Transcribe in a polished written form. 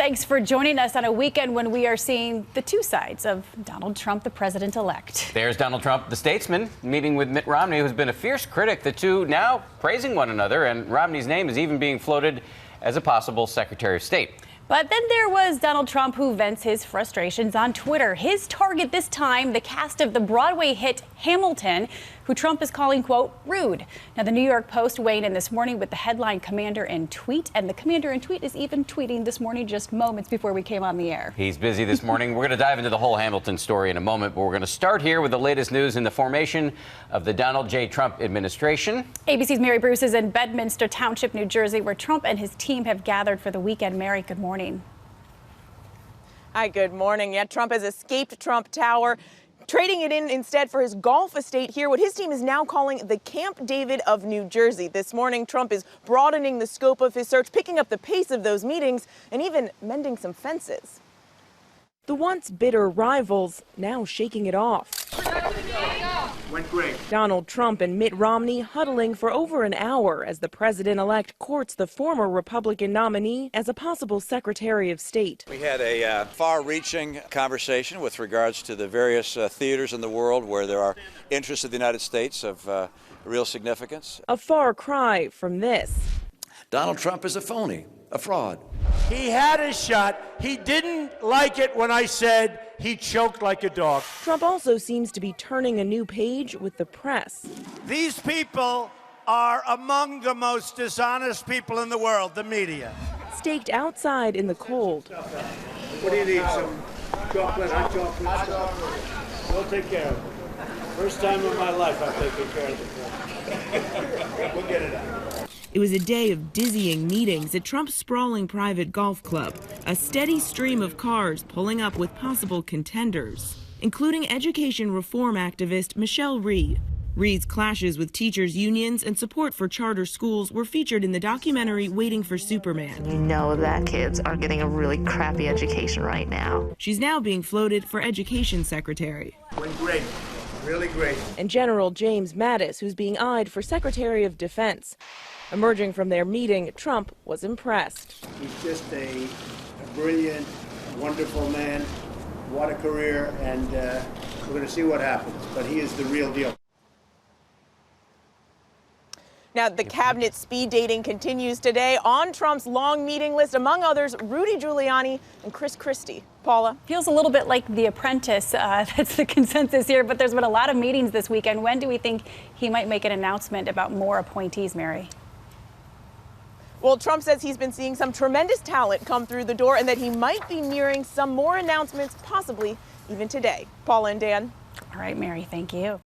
Thanks for joining us on a weekend when we are seeing the two sides of Donald Trump, the president-elect. There's Donald Trump, the statesman, meeting with Mitt Romney, who's been a fierce critic. The two now praising one another, and Romney's name is even being floated as a possible Secretary of State. But then there was Donald Trump, who vents his frustrations on Twitter. His target this time, the cast of the Broadway hit Hamilton, who Trump is calling, quote, rude. Now, the New York Post weighed in this morning with the headline Commander in Tweet, and the Commander in Tweet is even tweeting this morning just moments before we came on the air. He's busy this morning. We're going to dive into the whole Hamilton story in a moment, but we're going to start here with the latest news in the formation of the Donald J. Trump administration. ABC's Mary Bruce is in Bedminster Township, New Jersey, where Trump and his team have gathered for the weekend. Mary, good morning. Hi, good morning. Yeah, Trump has escaped Trump Tower, trading it in instead for his golf estate here, what his team is now calling the Camp David of New Jersey. This morning, Trump is broadening the scope of his search, picking up the pace of those meetings, and even mending some fences. The once bitter rivals now shaking it off. Went great. Donald Trump and Mitt Romney huddling for over an hour as the president-elect courts the former Republican nominee as a possible Secretary of State. We had a far-reaching conversation with regards to the various theaters in the world where there are interests of the United States of real significance. A far cry from this. Donald Trump is a phony, a fraud. He had his shot. He didn't like it when I said he choked like a dog. Trump also seems to be turning a new page with the press. These people are among the most dishonest people in the world, the media. Staked outside in the cold. What do you need? Some chocolate, hot chocolate? We'll take care of it. First time in my life I've taken care of it. We'll get it out. It was a day of dizzying meetings at Trump's sprawling private golf club, a steady stream of cars pulling up with possible contenders, including education reform activist Michelle Rhee. Rhee's clashes with teachers' unions and support for charter schools were featured in the documentary Waiting for Superman. You know that kids are getting a really crappy education right now. She's now being floated for education secretary. Went great. Really great. And General James Mattis, who's being eyed for Secretary of Defense. Emerging from their meeting, Trump was impressed. He's just a brilliant, wonderful man. What a career, and we're going to see what happens. But he is the real deal. Now, the cabinet speed dating continues today. On Trump's long meeting list, among others, Rudy Giuliani and Christie. Paula? Feels a little bit like The Apprentice. That's the consensus here, but there's been a lot of meetings this weekend. When do we think he might make an announcement about more appointees, Mary? Well, Trump says he's been seeing some tremendous talent come through the door and that he might be nearing some more announcements, possibly even today. Paula and Dan. All right, Mary, thank you.